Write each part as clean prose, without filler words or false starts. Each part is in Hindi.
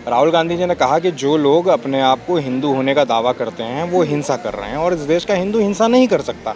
राहुल गांधी जी ने कहा कि जो लोग अपने आप को हिंदू होने का दावा करते हैं वो हिंसा कर रहे हैं और इस देश का हिंदू हिंसा नहीं कर सकता।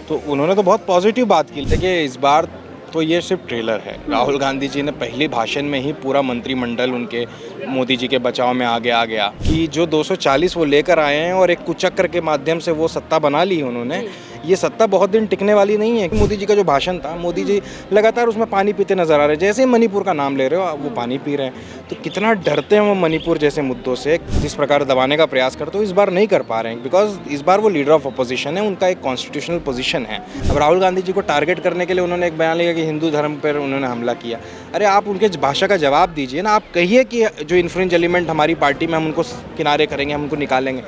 तो उन्होंने तो बहुत पॉजिटिव बात की। देखिए इस बार तो ये सिर्फ ट्रेलर है। राहुल गांधी जी ने पहले भाषण में ही पूरा मंत्रिमंडल उनके मोदी जी के बचाव में आगे आ गया कि जो 240 वो लेकर आए हैं और एक कुचक्र के माध्यम से वो सत्ता बना ली उन्होंने। ये सत्ता बहुत दिन टिकने वाली नहीं है। मोदी जी का जो भाषण था, मोदी जी लगातार उसमें पानी पीते नजर आ रहे हैं। जैसे ही मणिपुर का नाम ले रहे हो वो पानी पी रहे हैं। तो कितना डरते हैं वो मणिपुर जैसे मुद्दों से, जिस प्रकार दबाने का प्रयास करते हो इस बार नहीं कर पा रहे हैं। बिकॉज इस बार वो लीडर ऑफ अपोजिशन है, उनका एक कॉन्स्टिट्यूशनल पोजीशन है। अब राहुल गांधी जी को टारगेट करने के लिए उन्होंने एक बयान लिया कि हिंदू धर्म पर उन्होंने हमला किया। अरे आप उनके भाषा का जवाब दीजिए ना। आप कहिए कि जो इन्फ्लुएंस एलिमेंट हमारी पार्टी में, हम उनको किनारे करेंगे, हम उनको निकालेंगे।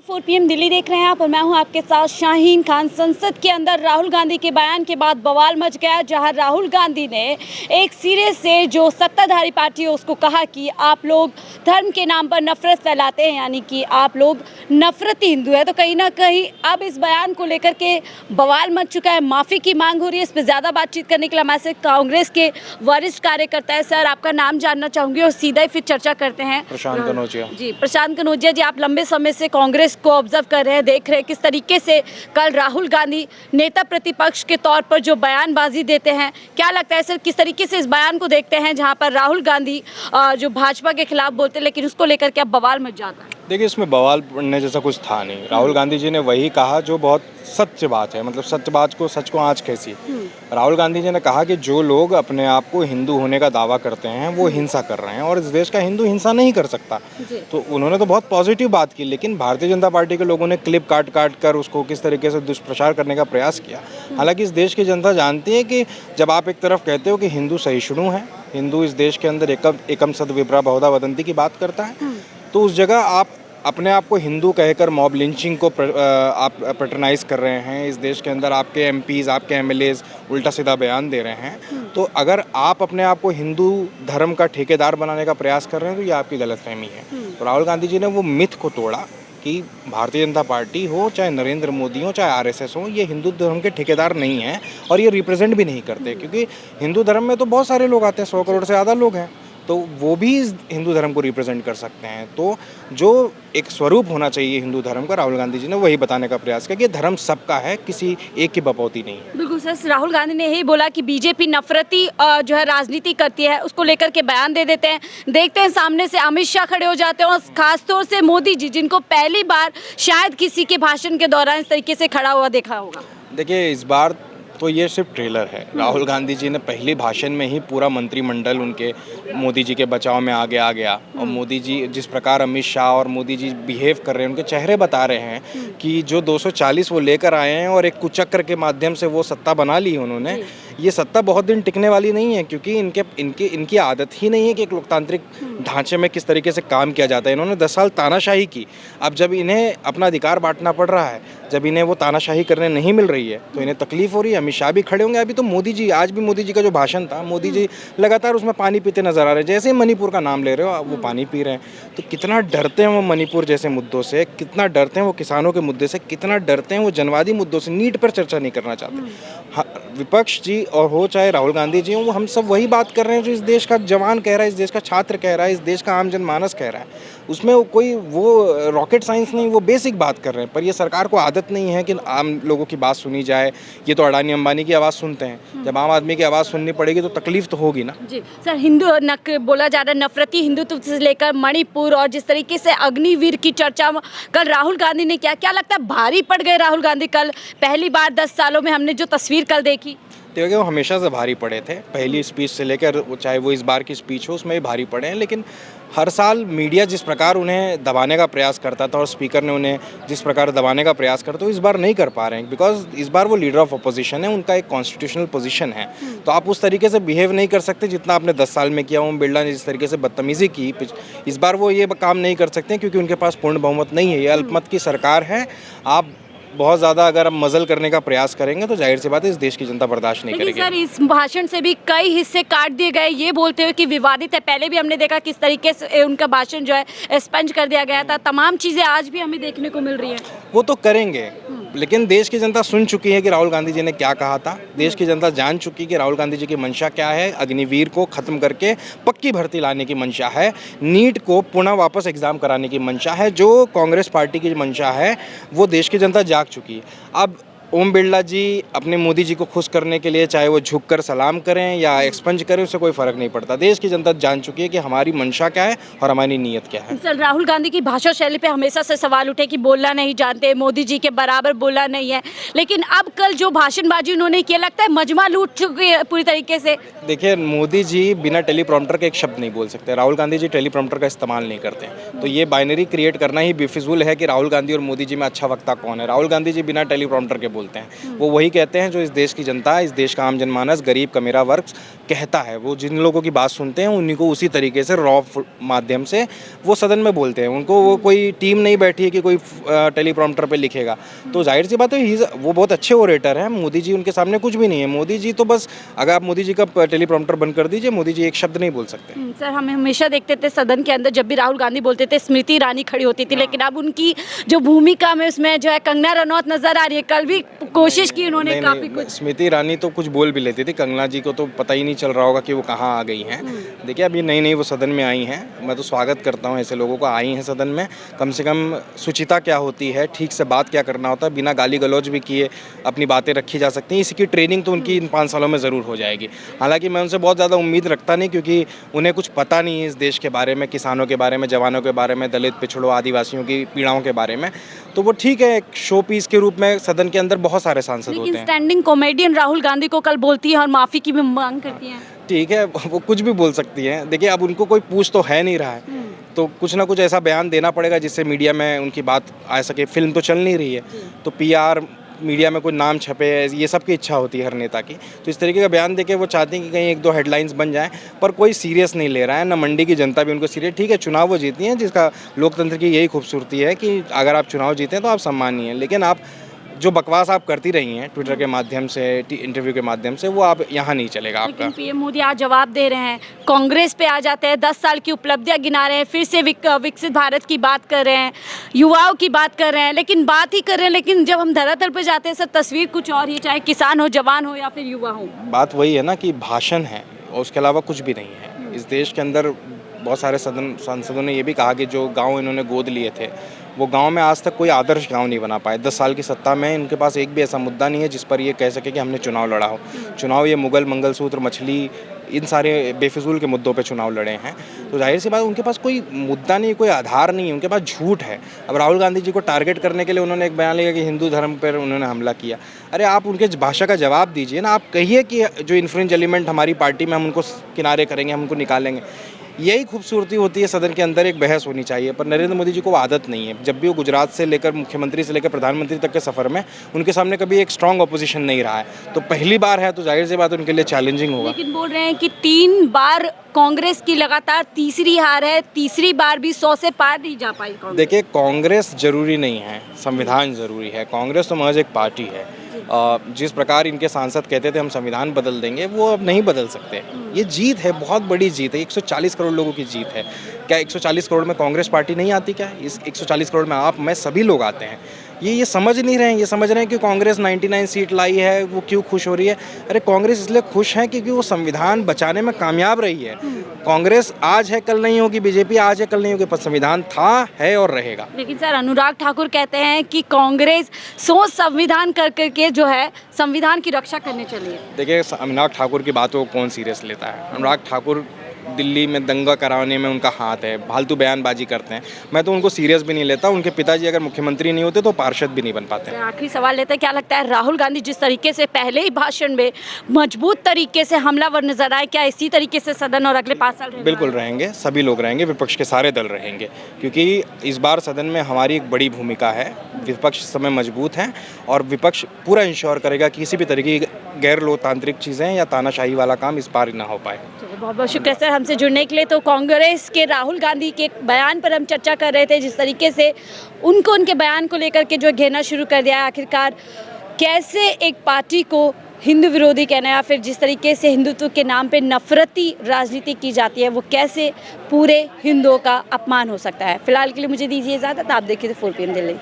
4 PM दिल्ली देख रहे हैं आप और मैं हूं आपके साथ शाहीन खान। संसद के अंदर राहुल गांधी के बयान के बाद बवाल मच गया, जहां राहुल गांधी ने एक सिरे से जो सत्ताधारी पार्टी है उसको कहा कि आप लोग धर्म के नाम पर नफरत फैलाते हैं, यानी कि आप लोग नफरती हिंदू है। तो कहीं ना कहीं अब इस बयान को लेकर के बवाल मच चुका है, माफ़ी की मांग हो रही है। इस पर ज़्यादा बातचीत करने के लिए हमारे साथ कांग्रेस के वरिष्ठ कार्यकर्ता है। सर, आपका नाम जानना चाहूँगी और सीधा ही फिर चर्चा करते हैं। प्रशांत कनौजिया जी, प्रशांत कनौजिया जी, आप लंबे समय से कांग्रेस को ऑब्जर्व कर रहे हैं, देख रहे हैं किस तरीके से कल राहुल गांधी नेता प्रतिपक्ष के तौर पर जो बयानबाजी देते हैं। क्या लगता है सर, किस तरीके से इस बयान को देखते हैं जहां पर राहुल गांधी जो भाजपा के खिलाफ बोलते हैं, लेकिन उसको लेकर के अब बवाल मच जाता है? देखिए इसमें बवाल पड़ने जैसा कुछ था नहीं। राहुल गांधी जी ने वही कहा जो बहुत सत्य बात है। मतलब सच को आँच कैसी। राहुल गांधी जी ने कहा कि जो लोग अपने आप को हिंदू होने का दावा करते हैं वो हिंसा कर रहे हैं और इस देश का हिंदू हिंसा नहीं कर सकता। तो उन्होंने तो बहुत पॉजिटिव बात की। लेकिन भारतीय जनता पार्टी के लोगों ने क्लिप काट कर उसको किस तरीके से दुष्प्रचार करने का प्रयास किया। हालांकि इस देश की जनता जानती है कि जब आप एक तरफ कहते हो कि हिंदू सहिष्णु है, हिंदू इस देश के अंदर एकम सद विप्रा बहुधा वदंती की बात करता है, तो उस जगह आप अपने आप को हिंदू कहकर मॉब लिंचिंग को आप पैटर्नाइज कर रहे हैं। इस देश के अंदर आपके MPs, आपके MLAs उल्टा सीधा बयान दे रहे हैं। तो अगर आप अपने आप को हिंदू धर्म का ठेकेदार बनाने का प्रयास कर रहे हैं तो ये आपकी गलतफहमी है। तो राहुल गांधी जी ने वो मिथ को तोड़ा कि भारतीय जनता पार्टी हो, चाहे नरेंद्र मोदी हो, चाहे RSS हो, ये हिंदू धर्म के ठेकेदार नहीं हैं और ये रिप्रेजेंट भी नहीं करते। क्योंकि हिंदू धर्म में तो बहुत सारे लोग आते हैं, 100 करोड़ से ज़्यादा लोग हैं, तो वो भी इस हिंदू धर्म को रिप्रेजेंट कर सकते हैं। तो जो एक स्वरूप होना चाहिए हिंदू धर्म का, राहुल गांधी जी ने वही बताने का प्रयास किया कि धर्म सबका है, किसी एक की बपौती नहीं है। बिल्कुल सर, राहुल गांधी ने यही बोला कि बीजेपी नफरती जो है राजनीति करती है, उसको लेकर के बयान दे देते हैं। देखते हैं सामने से अमित शाह खड़े हो जाते हैं और खासतौर से मोदी जी, जिनको पहली बार शायद किसी के भाषण के दौरान इस तरीके से खड़ा हुआ देखा होगा। देखिए इस बार तो ये सिर्फ ट्रेलर है। राहुल गांधी जी ने पहले भाषण में ही पूरा मंत्रिमंडल उनके मोदी जी के बचाव में आगे आ गया। और मोदी जी जिस प्रकार अमित शाह और मोदी जी बिहेव कर रहे हैं, उनके चेहरे बता रहे हैं कि जो 240 वो लेकर आए हैं और एक कुचक्र के माध्यम से वो सत्ता बना ली उन्होंने। ये सत्ता बहुत दिन टिकने वाली नहीं है, क्योंकि इनकी आदत ही नहीं है कि एक लोकतांत्रिक ढांचे में किस तरीके से काम किया जाता है। इन्होंने 10 साल तानाशाही की। अब जब इन्हें अपना अधिकार बांटना पड़ रहा है, जब इन्हें वो तानाशाही करने नहीं मिल रही है, तो इन्हें तकलीफ हो रही है। अमित शाह भी खड़े होंगे। अभी तो मोदी जी, आज भी मोदी जी का जो भाषण था, मोदी जी लगातार उसमें पानी पीते नजर आ रहे हैं। जैसे ही मणिपुर का नाम ले रहे हो वो पानी पी रहे हैं। तो कितना डरते हैं वो मणिपुर जैसे मुद्दों से, कितना डरते हैं वो किसानों के मुद्दे से, कितना डरते हैं वो जनवादी मुद्दों से। नीट पर चर्चा नहीं करना चाहते। विपक्ष जी और हो चाहे राहुल गांधी जी हो, वो हम सब वही बात कर रहे हैं जो इस देश का जवान कह रहा है, इस देश का छात्र कह रहा है, इस देश का आम जनमानस कह रहा है। उसमें कोई वो रॉकेट साइंस नहीं, वो बेसिक बात कर रहे हैं। पर ये सरकार को आदत नहीं है कि आम लोगों की बात सुनी जाए। ये तो अडानी अंबानी की आवाज़ सुनते हैं। जब आम आदमी की आवाज़ सुननी पड़ेगी तो तकलीफ तो होगी ना। जी सर, हिंदू बोला जा रहा है नफरती हिंदुत्व से लेकर मणिपुर और जिस तरीके से अग्निवीर की चर्चा कल राहुल गांधी ने किया, क्या लगता है भारी पड़ गए राहुल गांधी कल? पहली बार 10 सालों में हमने जो तस्वीर कल देखी। देखिए वो हमेशा से भारी पड़े थे, पहली स्पीच से लेकर चाहे वो इस बार की स्पीच हो, उसमें भी भारी पड़े हैं। लेकिन हर साल मीडिया जिस प्रकार उन्हें दबाने का प्रयास करता था और स्पीकर ने उन्हें जिस प्रकार दबाने का प्रयास करता, तो इस बार नहीं कर पा रहे हैं। बिकॉज इस बार वो लीडर ऑफ अपोजिशन है, उनका एक कॉन्स्टिट्यूशनल पोजीशन है। तो आप उस तरीके से बिहेव नहीं कर सकते जितना आपने 10 साल में किया। ओम बिरला ने जिस तरीके से बदतमीजी की, इस बार वो ये काम नहीं कर सकते क्योंकि उनके पास पूर्ण बहुमत नहीं है। ये अल्पमत की सरकार है। आप बहुत ज़्यादा अगर आप मजल करने का प्रयास करेंगे तो जाहिर सी बात है इस देश की जनता बर्दाश्त नहीं करेगी। सर, इस भाषण से भी कई हिस्से काट दिए गए, ये बोलते हुए कि विवादित है। पहले भी हमने देखा किस तरीके से उनका भाषण जो है स्पंज कर दिया गया था। तमाम चीज़ें आज भी हमें देखने को मिल रही है। वो तो करेंगे। लेकिन देश की जनता सुन चुकी है कि राहुल गांधी जी ने क्या कहा था। देश की जनता जान चुकी है कि राहुल गांधी जी की मंशा क्या है। अग्निवीर को ख़त्म करके पक्की भर्ती लाने की मंशा है। नीट को पुनः वापस एग्ज़ाम कराने की मंशा है। जो कांग्रेस पार्टी की मंशा है वो देश की जनता जाग चुकी है। अब ओम बिरला जी अपने मोदी जी को खुश करने के लिए चाहे वो झुककर सलाम करें या एक्सपंज करें, उससे कोई फ़र्क नहीं पड़ता। देश की जनता जान चुकी है कि हमारी मंशा क्या है और हमारी नीयत क्या है। सर, राहुल गांधी की भाषा शैली पे हमेशा से सवाल उठे कि बोलना नहीं जानते, मोदी जी के बराबर बोलना नहीं है, लेकिन अब कल जो भाषणबाजी उन्होंने किया लगता है मजमा लूट चुकी है पूरी तरीके से। देखिए, मोदी जी बिना टेलीप्रॉम्प्टर के एक शब्द नहीं बोल सकते। राहुल गांधी जी टेलीप्रॉम्प्टर का इस्तेमाल नहीं करते हैं। तो ये बाइनरी क्रिएट करना ही बेफिजूल है कि राहुल गांधी और मोदी जी में अच्छा वक्ता कौन है। राहुल गांधी जी बिना टेलीप्रॉम्प्टर के बोलते हैं। वो वही कहते हैं जो इस देश की जनता, इस देश का आम जनमानस, गरीब कमेरा वर्ग कहता है। वो जिन लोगों की बात सुनते हैं उन्हीं को उसी तरीके से रॉ माध्यम से वो सदन में बोलते हैं। उनको वो कोई टीम नहीं बैठी है कि कोई टेलीप्रॉम्प्टर पे लिखेगा। तो जाहिर सी बात है वो बहुत अच्छे ओरेटर हैं। मोदी जी उनके सामने कुछ भी नहीं है। मोदी जी तो बस, अगर आप मोदी जी का टेलीप्रॉम्प्टर बंद कर दीजिए, मोदी जी एक शब्द नहीं बोल सकते। सर, हम हमेशा देखते थे सदन के अंदर जब भी राहुल गांधी बोलते थे स्मृति ईरानी खड़ी होती थी, लेकिन अब उनकी जो भूमिका में उसमें जो है कंगना रनौत नजर आ रही है। कल भी कोशिश की उन्होंने काफी कुछ। स्मृति ईरानी तो कुछ बोल भी लेती थी। कंगना जी को तो पता ही नहीं चल रहा होगा कि वो कहाँ आ गई हैं। देखिए, अभी नई नई वो सदन में आई हैं। मैं तो स्वागत करता हूँ ऐसे लोगों को। आई हैं सदन में, कम से कम शुचिता क्या होती है, ठीक से बात क्या करना होता है, बिना गाली गलौज भी किए अपनी बातें रखी जा सकती हैं। इसकी ट्रेनिंग तो उनकी इन 5 सालों में ज़रूर हो जाएगी। हालांकि मैं उनसे बहुत ज़्यादा उम्मीद रखता नहीं, क्योंकि उन्हें कुछ पता नहीं है इस देश के बारे में, किसानों के बारे में, जवानों के बारे में, दलित पिछड़ों आदिवासियों की पीड़ाओं के बारे में। तो वो ठीक है, एक शो पीस के रूप में सदन के अंदर बहुत सारे सांसद होते हैं। लेकिन स्टैंडिंग कॉमेडियन राहुल गांधी को कल बोलती है और माफी की भी मांग करती हैं। ठीक है, वो कुछ भी बोल सकती हैं। देखिए, अब उनको कोई पूछ तो है नहीं रहा है, तो कुछ ना कुछ ऐसा बयान देना पड़ेगा जिससे मीडिया में उनकी बात आ सके। फिल्म तो चल नहीं रही है, तो पीआर मीडिया में कोई नाम छपे, ये सब की इच्छा होती है हर नेता की। तो इस तरीके का बयान देके वो चाहते हैं कि कहीं 1-2 हेडलाइंस बन जाएं, पर कोई सीरियस नहीं ले रहा है। ना मंडी की जनता भी उनको सीरियस। ठीक है, चुनाव वो जीती हैं, जिसका लोकतंत्र की यही खूबसूरती है कि अगर आप चुनाव जीते हैं तो आप सम्मानीय हैं। लेकिन आप जो बकवास आप करती रही हैं ट्विटर के माध्यम से, इंटरव्यू के माध्यम से, वो आप यहाँ नहीं चलेगा आपका। लेकिन पीएम मोदी आज जवाब दे रहे हैं, कांग्रेस पे आ जाते हैं, 10 साल की उपलब्धियां गिना रहे हैं, फिर से विकसित भारत की बात कर रहे हैं, युवाओं की बात कर रहे हैं, लेकिन बात ही कर रहे हैं। लेकिन जब हम धरातल पे जाते हैं सर, तस्वीर कुछ और ही, चाहे किसान हो, जवान हो या फिर युवा हो। बात वही है ना कि भाषण है और उसके अलावा कुछ भी नहीं है। इस देश के अंदर बहुत सारे सांसदों ने ये भी कहा कि जो गांव इन्होंने गोद लिए थे, वो गांव में आज तक कोई आदर्श गांव नहीं बना पाए। 10 साल की सत्ता में इनके पास एक भी ऐसा मुद्दा नहीं है जिस पर ये कह सके कि हमने चुनाव लड़ा हो। चुनाव ये मुगल, मंगलसूत्र, मछली, इन सारे बेफिजूल के मुद्दों पे चुनाव लड़े हैं। तो जाहिर सी बात, उनके पास कोई मुद्दा नहीं, कोई आधार नहीं है, उनके पास झूठ है। अब राहुल गांधी जी को टारगेट करने के लिए उन्होंने एक बयान लिया कि हिंदू धर्म पर उन्होंने हमला किया। अरे आप उनके भाषा का जवाब दीजिए ना। आप कहिए कि जो इन्फ्लुएंस एलिमेंट हमारी पार्टी में, हम उनको किनारे करेंगे, हम उनको निकालेंगे। यही खूबसूरती होती है सदन के अंदर, एक बहस होनी चाहिए। पर नरेंद्र मोदी जी को आदत नहीं है। जब भी वो गुजरात से लेकर मुख्यमंत्री से लेकर प्रधानमंत्री तक के सफ़र में उनके सामने कभी एक स्ट्रांग अपोजिशन नहीं रहा है। तो पहली बार है, तो जाहिर सी बात उनके लिए चैलेंजिंग होगा। लेकिन बोल रहे हैं कि 3 बार कांग्रेस की लगातार तीसरी हार है, तीसरी बार भी 100 से पार नहीं जा पाई कांग्रेस। देखिए, कांग्रेस जरूरी नहीं है, संविधान जरूरी है। कांग्रेस तो महज एक पार्टी है। जिस प्रकार इनके सांसद कहते थे हम संविधान बदल देंगे, वो अब नहीं बदल सकते। ये जीत है, बहुत बड़ी जीत है। 140 करोड़ लोगों की जीत है। क्या 140 करोड़ में कांग्रेस पार्टी नहीं आती? क्या इस 140 करोड़ में आप, मैं, सभी लोग आते हैं। ये समझ नहीं रहे हैं। ये समझ रहे हैं कि कांग्रेस 99 सीट लाई है, वो क्यों खुश हो रही है। अरे कांग्रेस इसलिए खुश है क्योंकि वो संविधान बचाने में कामयाब रही है। कांग्रेस आज है कल नहीं होगी, बीजेपी आज है कल नहीं होगी, पर संविधान था, है और रहेगा। लेकिन सर, अनुराग ठाकुर कहते हैं कि कांग्रेस सोच संविधान कर करके जो है संविधान की रक्षा करने चली है। देखिए, अनुराग ठाकुर की बातों को कौन सीरियस लेता है। अनुराग ठाकुर दिल्ली में दंगा कराने में उनका हाथ है, फालतू बयानबाजी करते हैं। मैं तो उनको सीरियस भी नहीं लेता। उनके पिताजी अगर मुख्यमंत्री नहीं होते तो पार्षद भी नहीं बन पाते। आखिरी सवाल लेते हैं, क्या लगता है राहुल गांधी जिस तरीके से पहले ही भाषण में मजबूत तरीके से हमलावर नजर आए, क्या इसी तरीके से सदन और अगले 5 साल बिल्कुल रहेंगे, सभी लोग रहेंगे, विपक्ष के सारे दल रहेंगे, क्योंकि इस बार सदन में हमारी एक बड़ी भूमिका है। विपक्ष इस समय मजबूत हैं और विपक्ष पूरा इंश्योर करेगा कि किसी भी तरीके की गैर लोकतांत्रिक चीज़ें या तानाशाही वाला काम इस बार ना हो पाए। बहुत बहुत शुक्रिया सर हमसे जुड़ने के लिए। तो कांग्रेस के राहुल गांधी के बयान पर हम चर्चा कर रहे थे, जिस तरीके से उनके बयान को लेकर के जो घेरना शुरू कर दिया है। आखिरकार कैसे एक पार्टी को हिंदू विरोधी कहना, या फिर जिस तरीके से हिंदुत्व के नाम पे नफरती राजनीति की जाती है, वो कैसे पूरे हिंदुओं का अपमान हो सकता है। फिलहाल के लिए मुझे दीजिए इजाज़त। आप देखिए 4 PM दिल्ली।